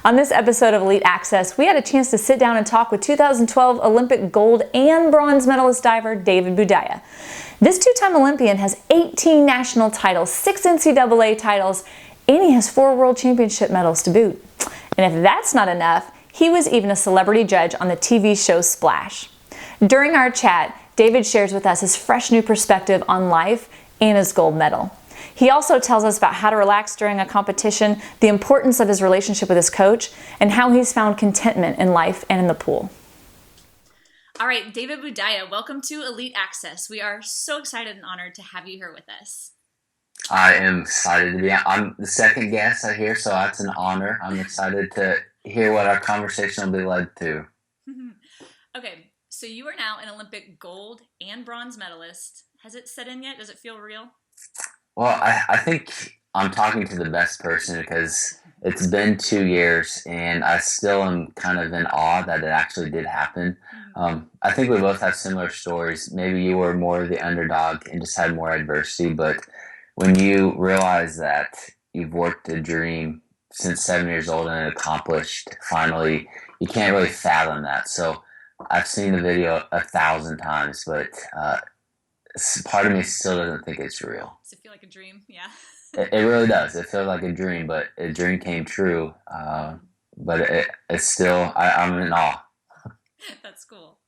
On this episode of Elite Access, we had a chance to sit down and talk with 2012 Olympic gold and bronze medalist diver David Boudia. This two-time Olympian has 18 national titles, 6 NCAA titles, and he has 4 world championship medals to boot. And if that's not enough, he was even a celebrity judge on the TV show Splash. During our chat, David shares with us his fresh new perspective on life and his gold medal. He also tells us about how to relax during a competition, the importance of his relationship with his coach, and how he's found contentment in life and in the pool. All right, David Boudia, welcome to Elite Access. We are so excited and honored to have you here with us. I am excited to be on. I'm the second guest I hear, so that's an honor. I'm excited to hear what our conversation will be led to. Okay, so you are now an Olympic gold and bronze medalist. Has it set in yet? Does it feel real? Well, I think I'm talking to the best person because it's been 2 years and I still am kind of in awe that it actually did happen. I think we both have similar stories. Maybe you were more the underdog and just had more adversity, but when you realize that you've worked a dream since 7 years old and accomplished finally, you can't really fathom that. So I've seen the video 1,000 times, but part of me still doesn't think it's real. Does it feel like a dream? Yeah. It really does. It feels like a dream, but a dream came true. But it's still, I'm in awe. That's cool.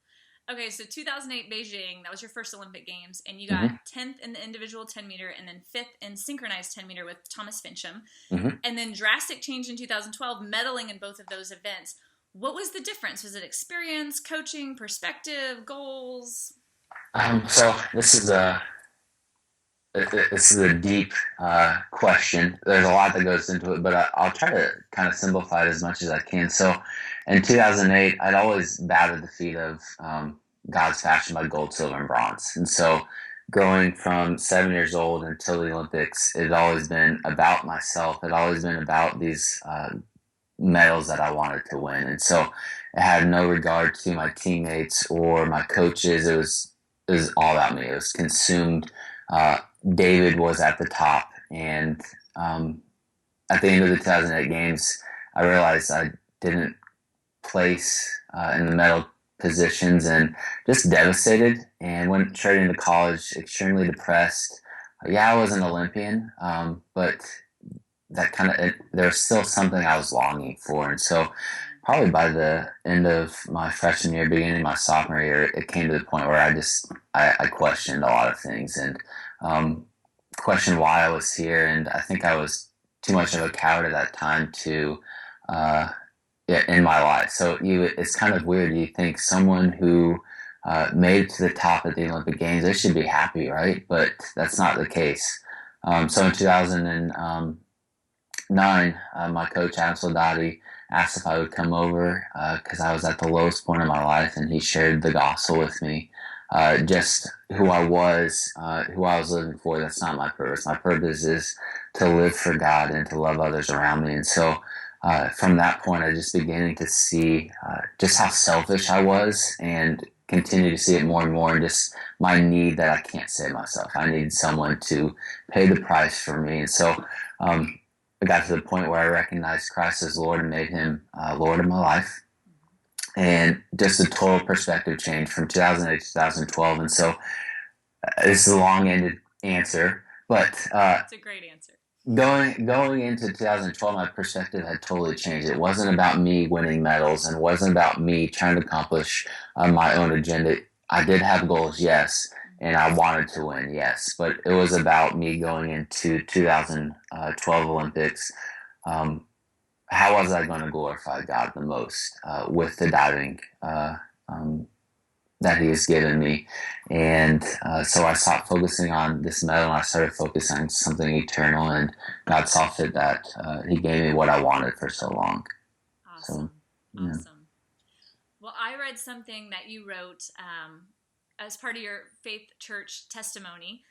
Okay, so 2008 Beijing, that was your first Olympic Games, and you got 10th in the individual 10 meter and then 5th in synchronized 10 meter with Thomas Fincham. And then drastic change in 2012, medaling in both of those events. What was the difference? Was it experience, coaching, perspective, goals? So this is a deep question. There's a lot that goes into it, but I'll try to kind of simplify it as much as I can. So in 2008, I'd always bowed at the feet of God's fashion by gold, silver, and bronze. And so growing from 7 years old until the Olympics, it had always been about myself. It had always been about these medals that I wanted to win. And so it had no regard to my teammates or my coaches. It was all about me. It was consumed. David was at the top, and at the end of the 2008 games, I realized I didn't place in the medal positions and just devastated, and went straight into college extremely depressed. Yeah, I was an Olympian, but that there was still something I was longing for, and so probably by the end of my freshman year, beginning of my sophomore year, it came to the point where I questioned a lot of things and questioned why I was here. And I think I was too much of a coward at that time in my life. So it's kind of weird. You think someone who made it to the top at the Olympic Games, they should be happy, right? But that's not the case. So in 2009, my coach, Adam Soldati, asked if I would come over because I was at the lowest point of my life, and he shared the gospel with me. Just who I was living for. That's not my purpose. My purpose is to live for God and to love others around me. And so from that point, I just beginning to see just how selfish I was, and continue to see it more and more, and just my need that I can't save myself. I need someone to pay the price for me. And so I got to the point where I recognized Christ as Lord and made him Lord of my life. And just a total perspective change from 2008 to 2012. And so this is a long-ended answer, but it's a great answer. Going into 2012, my perspective had totally changed. It wasn't about me winning medals, and it wasn't about me trying to accomplish my own agenda. I did have goals, yes, and I wanted to win, yes, but it was about me going into 2012 Olympics. How was I going to glorify God the most with the diving that he has given me? And so I stopped focusing on this medal, and I started focusing on something eternal, and God saw fit that he gave me what I wanted for so long. Awesome. So, yeah. Awesome. Well, I read something that you wrote as part of your faith church testimony.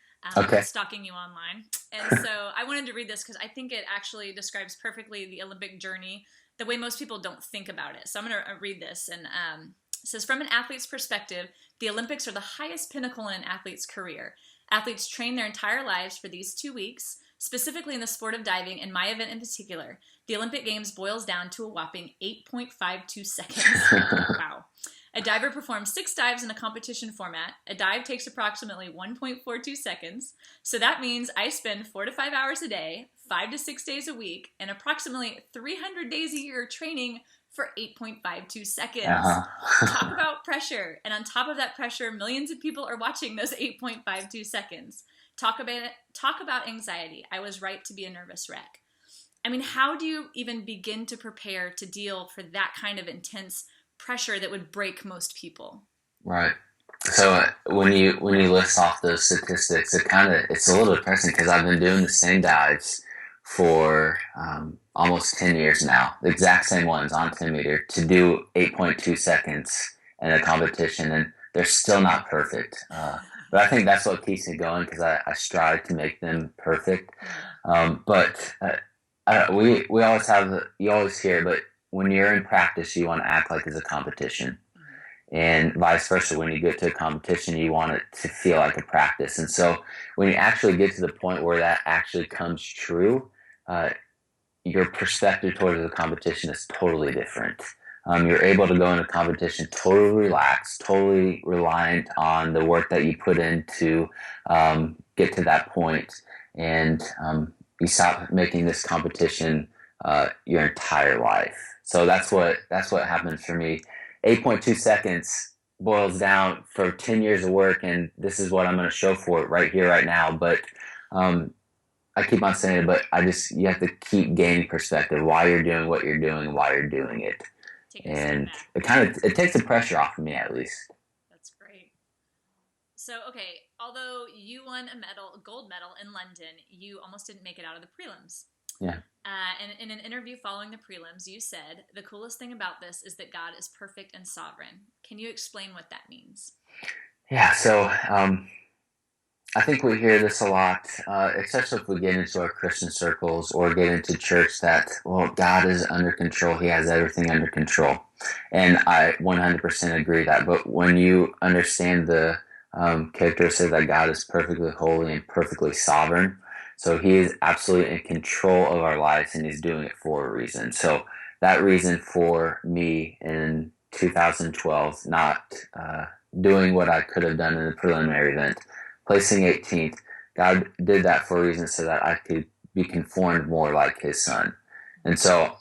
Stalking you online. And so I wanted to read this because I think it actually describes perfectly the Olympic journey the way most people don't think about it. So I'm going to read this. And it says, from an athlete's perspective, the Olympics are the highest pinnacle in an athlete's career. Athletes train their entire lives for these 2 weeks. Specifically in the sport of diving, and my event in particular, the Olympic Games boils down to a whopping 8.52 seconds. Wow. A diver performs 6 dives in a competition format. A dive takes approximately 1.42 seconds. So that means I spend 4 to 5 hours a day, 5 to 6 days a week, and approximately 300 days a year training for 8.52 seconds. Talk about pressure. And on top of that pressure, millions of people are watching those 8.52 seconds. Talk about anxiety. I was right to be a nervous wreck. I mean, how do you even begin to prepare to deal for that kind of intense pressure that would break most people? Right. So when you list off those statistics, it's a little depressing because I've been doing the same dives for almost 10 years now, the exact same ones on 10 meter to do 8.2 seconds in a competition, and they're still not perfect. But I think that's what keeps me going because I strive to make them perfect. But we always you always hear, but when you're in practice, you want to act like it's a competition. And vice versa, when you get to a competition, you want it to feel like a practice. And so when you actually get to the point where that actually comes true, your perspective towards the competition is totally different. You're able to go into competition totally relaxed, totally reliant on the work that you put in to get to that point. And you stop making this competition your entire life. So that's what happened for me. 8.2 seconds boils down for 10 years of work, and this is what I'm going to show for it right here, right now. But I keep on saying it, but you have to keep gaining perspective, why you're doing what you're doing, why you're doing it. And it takes the pressure off of me, at least. That's great. So, okay, although you won a gold medal in London, you almost didn't make it out of the prelims. Yeah. And in an interview following the prelims, you said, "The coolest thing about this is that God is perfect and sovereign." Can you explain what that means? Yeah, so I think we hear this a lot, especially if we get into our Christian circles or get into church, that, well, God is under control. He has everything under control. And I 100% agree that. But when you understand the characteristic that God is perfectly holy and perfectly sovereign, so he is absolutely in control of our lives, and he's doing it for a reason. So that reason for me in 2012, not doing what I could have done in the preliminary event, placing 18th, God did that for a reason so that I could be conformed more like his son. And so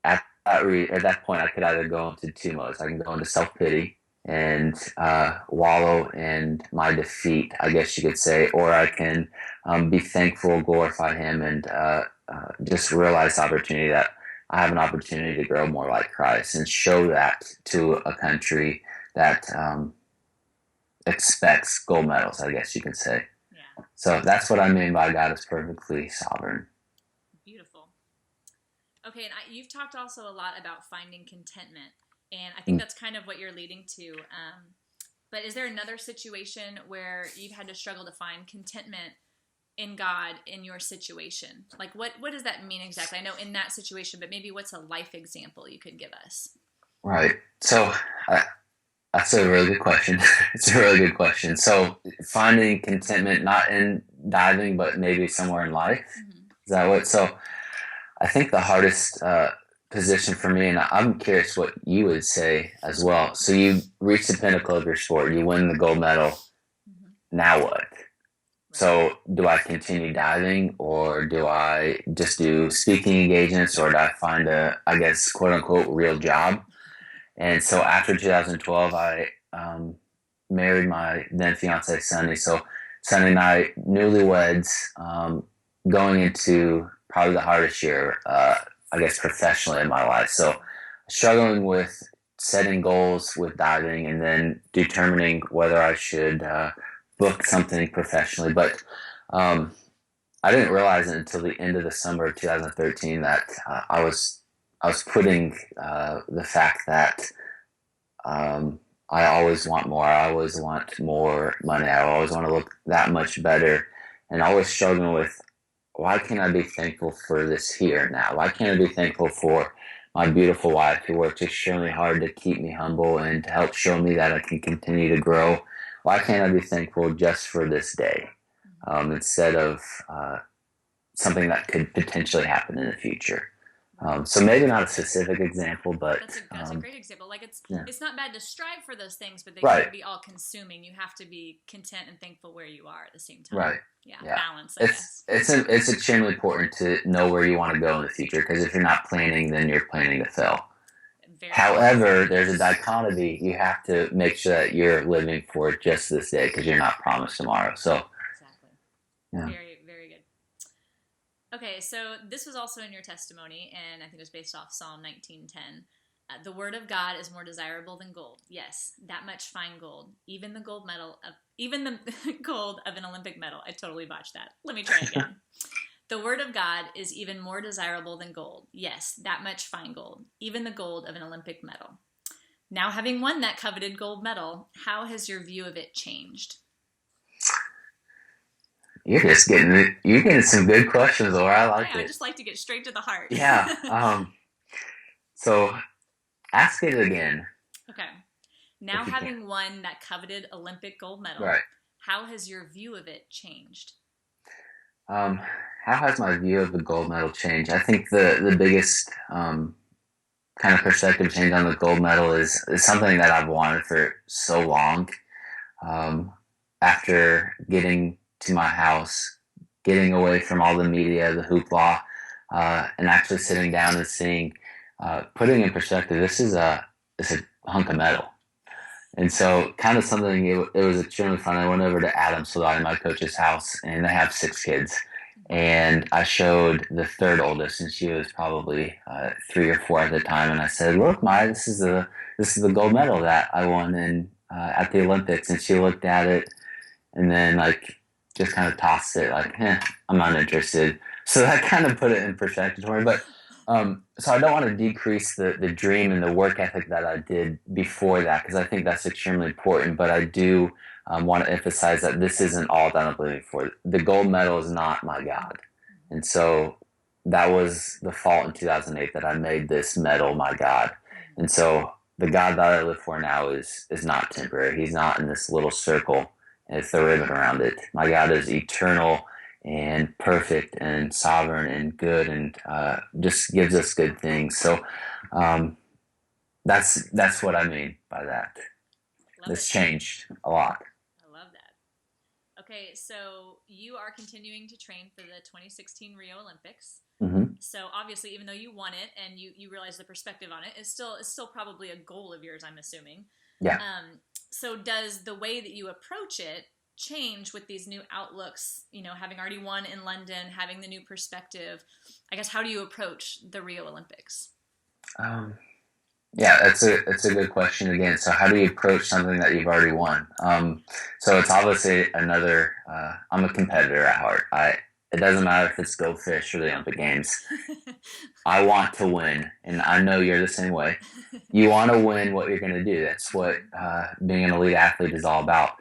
at that point, I could either go into 2 modes. I can go into self-pity and wallow in my defeat, I guess you could say, or I can be thankful, glorify him, and just realize the opportunity that I have an opportunity to grow more like Christ and show that to a country that expects gold medals, I guess you can say. Yeah. So that's what I mean by God is perfectly sovereign. Beautiful. Okay, and you've talked also a lot about finding contentment, and I think that's kind of what you're leading to. But is there another situation where you've had to struggle to find contentment in God in your situation? Like, what does that mean exactly? I know in that situation, but maybe what's a life example you could give us? Right. So that's a really good question. It's a really good question. So finding contentment, not in diving, but maybe somewhere in life. Mm-hmm. Is that what? So I think the hardest position for me, and I'm curious what you would say as well. So you reach the pinnacle of your sport, you win the gold medal. Mm-hmm. Now what? Right. So do I continue diving, or do I just do speaking engagements, or do I find a, I guess, quote unquote, real job? And so after 2012, I married my then fiance, Sunny. So Sunny and I, newlyweds, going into probably the hardest year, I guess, professionally in my life. So struggling with setting goals with diving and then determining whether I should book something professionally. But I didn't realize it until the end of the summer of 2013 that I was putting the fact that I always want more. I always want more money. I always want to look that much better, and always struggling with, why can't I be thankful for this here now? Why can't I be thankful for my beautiful wife who worked extremely hard to keep me humble and to help show me that I can continue to grow? Why can't I be thankful just for this day instead of something that could potentially happen in the future. So maybe not a specific example, but that's a great example. Like it's not bad to strive for those things, but they right. can't be all consuming. You have to be content and thankful where you are at the same time. Right. Yeah. Balance. I guess. It's extremely important to know where you want to go in the future, because if you're not planning, then you're planning to fail. However, there's a dichotomy. You have to make sure that you're living for just this day, because you're not promised tomorrow. So exactly. Yeah. Very, very good. Okay, so this was also in your testimony, and I think it was based off Psalm 19:10. The word of God is more desirable than gold. Yes, that much fine gold. Even the gold of an Olympic medal. I totally botched that. Let me try again. The word of God is even more desirable than gold. Yes, that much fine gold. Even the gold of an Olympic medal. Now, having won that coveted gold medal, how has your view of it changed? You're getting some good questions, Laura. I like it. I just like to get straight to the heart. Yeah. So ask it again. Okay. Now, having won that coveted Olympic gold medal, right. How has your view of it changed? How has my view of the gold medal changed? I think the biggest kind of perspective change on the gold medal is something that I've wanted for so long. After getting to my house, getting away from all the media, the hoopla, and actually sitting down and seeing, putting in perspective, this is a hunk of metal. And so kind of something, it was extremely fun. I went over to Adam Solati, my coach's house, and they have 6 kids. And I showed the third oldest, and she was probably 3 or 4 at the time. And I said, "Look, Maya, this is the gold medal that I won at the Olympics." And she looked at it, and then just kind of tossed it, I'm not interested. So that kind of put it in perspective for me. But so I don't want to decrease the dream and the work ethic that I did before that, because I think that's extremely important. But I do want to emphasize that this isn't all that I'm living for. The gold medal is not my God. And so that was the fault in 2008, that I made this medal my God. And so the God that I live for now is not temporary. He's not in this little circle and it's the ribbon around it. My God is eternal and perfect and sovereign and good, and just gives us good things. So that's what I mean by that. It's changed a lot. I love that. Okay, so you are continuing to train for the 2016 Rio Olympics. Mm-hmm. So obviously, even though you won it and you realize the perspective on it, it's still probably a goal of yours, I'm assuming. Yeah. So does the way that you approach it change with these new outlooks, having already won in London, having the new perspective? I guess, how do you approach the Rio Olympics? Yeah, it's a good question again. So how do you approach something that you've already won? So it's obviously another, I'm a competitor at heart. It doesn't matter if it's Go Fish or the Olympic Games. I want to win, and I know you're the same way. You want to win what you're going to do. That's what being an elite athlete is all about.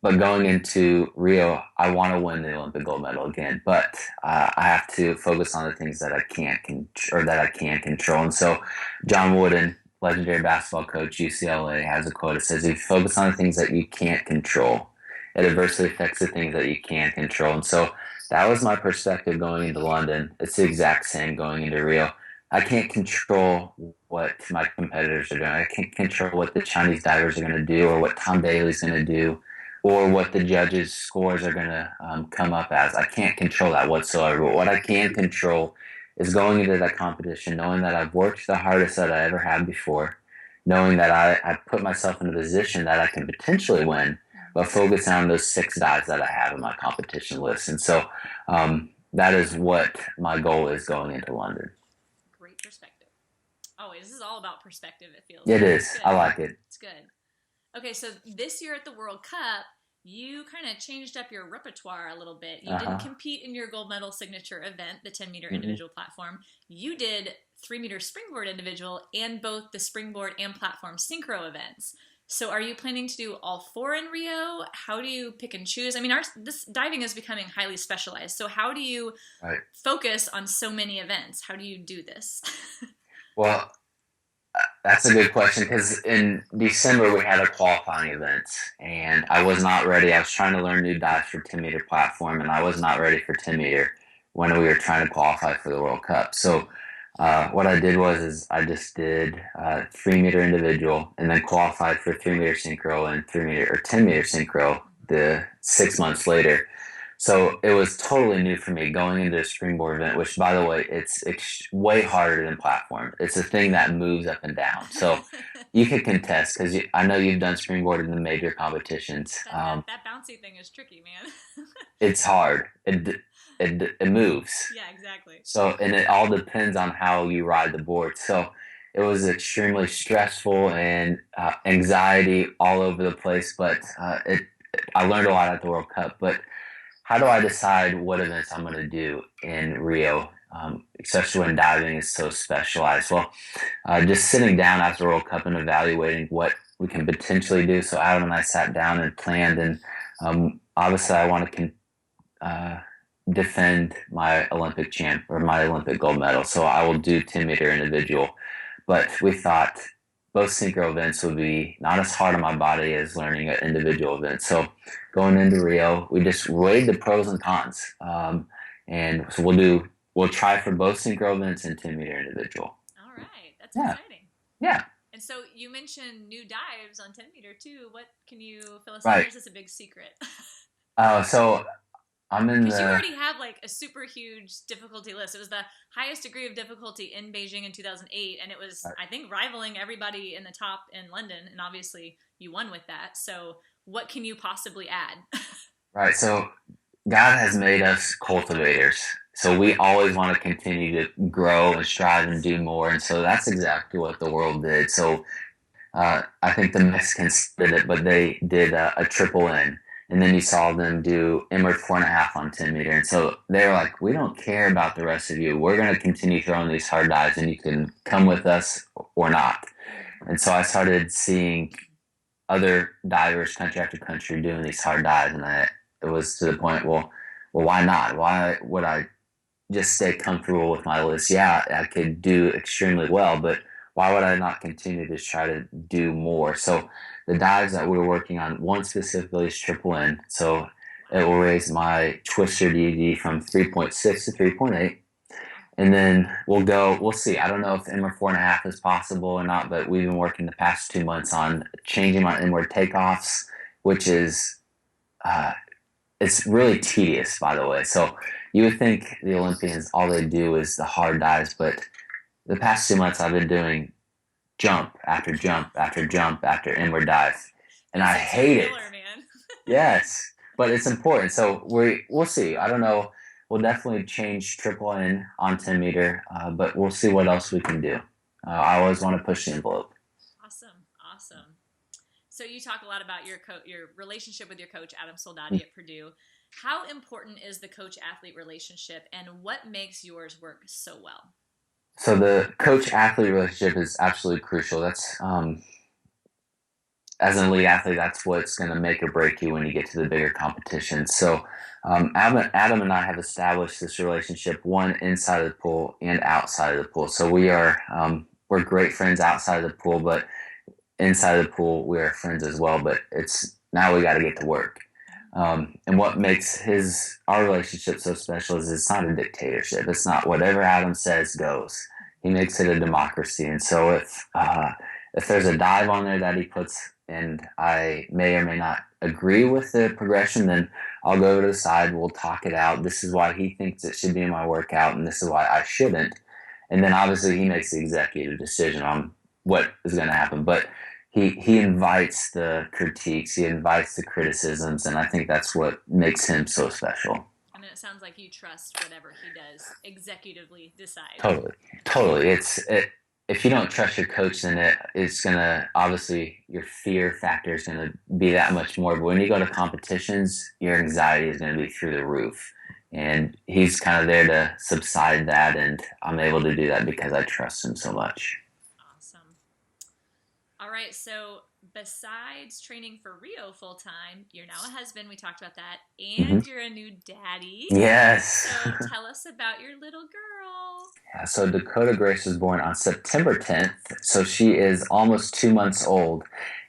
But going into Rio, I want to win the Olympic gold medal again. But I have to focus on the things that I can control. And so, John Wooden, legendary basketball coach, UCLA, has a quote. It says, "If you focus on the things that you can't control, it adversely affects the things that you can control." And so that was my perspective going into London. It's the exact same going into Rio. I can't control what my competitors are doing. I can't control what the Chinese divers are going to do, or what Tom Bailey's going to do, or what the judges' scores are going to come up as. I can't control that whatsoever. But what I can control is going into that competition, knowing that I've worked the hardest that I ever had before, knowing that I put myself in a position that I can potentially win, but focusing on those 6 dives that I have in my competition list. And so that is what my goal is going into London. Great perspective. Always. This is all about perspective, it feels like. It is. I like it. It's good. Okay, so this year at the World Cup, you kind of changed up your repertoire a little bit. You didn't compete in your gold medal signature event, the 10-meter individual platform. You did 3-meter springboard individual and both the springboard and platform synchro events. So are you planning to do all 4 in Rio? How do you pick and choose? I mean, this diving is becoming highly specialized. So how do you focus on so many events? How do you do this? Well, that's a good question, because in December we had a qualifying event, and I was not ready. I was trying to learn new dives for 10-meter platform, and I was not ready for 10-meter. when we were trying to qualify for the World Cup. So what I did is I just did 3 meter individual and then qualified for 3 meter synchro and 3 meter or 10 meter synchro the 6 months later. So it was totally new for me going into a springboard event, which, by the way, it's way harder than platform. It's a thing that moves up and down. So you can contest because I know you've done springboard in the major competitions. That bouncy thing is tricky, man. It's hard. It moves. Yeah, exactly. So, and it all depends on how you ride the board. So it was extremely stressful and anxiety all over the place. But I learned a lot at the World Cup. But how do I decide what events I'm going to do in Rio, especially when diving is so specialized? Well, just sitting down after the World Cup and evaluating what we can potentially do. So Adam and I sat down and planned, and obviously I want to defend my Olympic champ or my Olympic gold medal. So I will do 10 meter individual. But we thought both synchro events would be not as hard on my body as learning an individual event. So going into Rio, we just weighed the pros and cons. And so we'll try for both synchro events and 10 meter individual. All right. That's exciting. Yeah. And so you mentioned new dives on 10 meter too. What can you fill us in? Or is this a big secret? So I'm in because you already have like a super huge difficulty list. It was the highest degree of difficulty in Beijing in 2008, and it was, I think, rivaling everybody in the top in London, and obviously you won with that. So what can you possibly add? Right. So God has made us cultivators. So we always want to continue to grow and strive and do more. And so that's exactly what the world did. So I think the Mexicans did it, but they did a triple N. And then you saw them do inward 4.5 on 10 meter. And so they were like, we don't care about the rest of you. We're going to continue throwing these hard dives and you can come with us or not. And so I started seeing other divers country after country doing these hard dives. And it was to the point, well, why not? Why would I just stay comfortable with my list? Yeah, I could do extremely well, but why would I not continue to try to do more? So the dives that we're working on, one specifically is triple N. So it will raise my twister DD from 3.6 to 3.8. And then we'll see. I don't know if inward 4.5 is possible or not, but we've been working the past 2 months on changing my inward takeoffs, which is, it's really tedious, by the way. So you would think the Olympians, all they do is the hard dives, but the past 2 months I've been doing jump after jump after jump after inward dive, and I hate it. Man. Yes, but it's important. So we'll see. I don't know. We'll definitely change triple N on 10 meter, but we'll see what else we can do. I always want to push the envelope. Awesome. So you talk a lot about your relationship with your coach, Adam Soldati at Purdue. How important is the coach-athlete relationship, and what makes yours work so well? So the coach-athlete relationship is absolutely crucial. That's as an elite athlete, that's what's going to make or break you when you get to the bigger competitions. So Adam and I have established this relationship, one inside of the pool and outside of the pool. So we're great friends outside of the pool, but inside of the pool we are friends as well. But it's now we got to get to work. And what makes our relationship so special is it's not a dictatorship. It's not whatever Adam says goes. He makes it a democracy. And so if there's a dive on there that he puts and I may or may not agree with the progression, then I'll go to the side, we'll talk it out. This is why he thinks it should be in my workout, and this is why I shouldn't. And then obviously he makes the executive decision on what is going to happen. But he invites the critiques, he invites the criticisms, and I think that's what makes him so special. And it sounds like you trust whatever he does executively decide. Totally. If you don't trust your coach, then it's going to, obviously, your fear factor is going to be that much more. But when you go to competitions, your anxiety is going to be through the roof. And he's kind of there to subside that, and I'm able to do that because I trust him so much. Awesome. All right, so besides training for Rio full-time, you're now a husband, we talked about that, and you're a new daddy. Yes. So tell us about your little girl. Yeah, so Dakota Grace was born on September 10th, so she is almost 2 months old,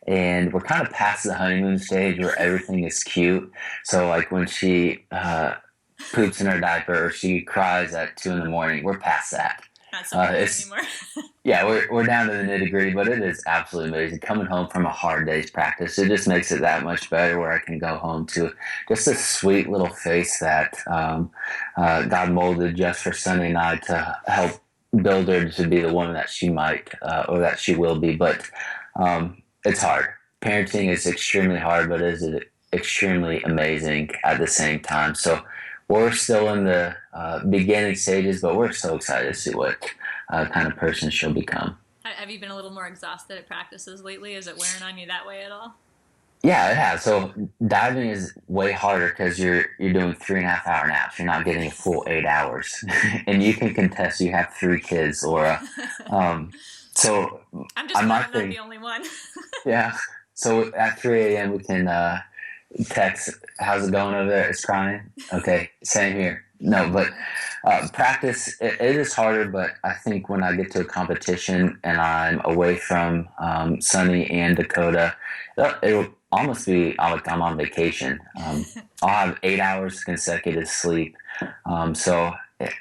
and we're kind of past the honeymoon stage where everything is cute. So like when she poops in her diaper or she cries at 2 a.m, we're past that. Not something anymore. Yeah, we're down to the nitty-gritty, but it is absolutely amazing. Coming home from a hard day's practice, it just makes it that much better where I can go home to just a sweet little face that God molded just for Sunny and I to help build her to be the woman that she might or that she will be. But it's hard. Parenting is extremely hard, but it is extremely amazing at the same time. So we're still in the beginning stages, but we're so excited to see what kind of person she'll become. Have you been a little more exhausted at practices lately? Is it wearing on you that way at all? Yeah, it has. So diving is way harder because you're doing 3.5 hour naps. You're not getting a full 8 hours, and you can contest. You have 3 kids, or so. I'm just not the only one. Yeah. So at 3 a.m. we can text, "How's it going over there? It's crying." Okay, same here. No, but practice, it is harder, but I think when I get to a competition and I'm away from Sunny and Dakota, it'll almost be like I'm on vacation. I'll have 8 hours consecutive sleep. So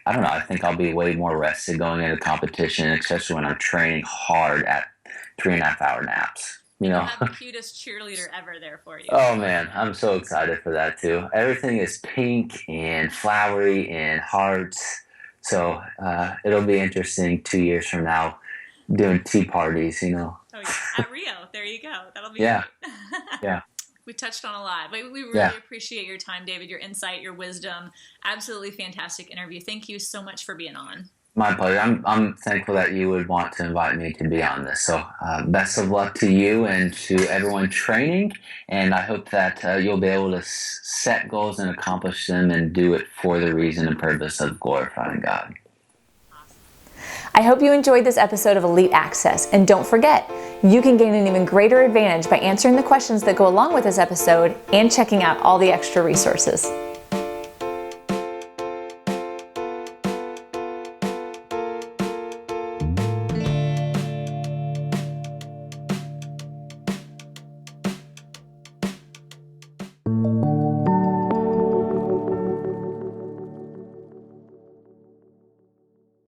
I don't know, I think I'll be way more rested going into competition, especially when I'm training hard at 3.5 hour naps. You know, have the cutest cheerleader ever there for you. Oh man, I'm so excited for that too. Everything is pink and flowery and hearts. So it'll be interesting 2 years from now doing tea parties, you know. Oh yeah, at Rio. There you go. That'll be great. Yeah. We touched on a lot, but we really appreciate your time, David, your insight, your wisdom. Absolutely fantastic interview. Thank you so much for being on. My pleasure. I'm thankful that you would want to invite me to be on this. So best of luck to you and to everyone training. And I hope that you'll be able to set goals and accomplish them and do it for the reason and purpose of glorifying God. I hope you enjoyed this episode of Elite Access. And don't forget, you can gain an even greater advantage by answering the questions that go along with this episode and checking out all the extra resources.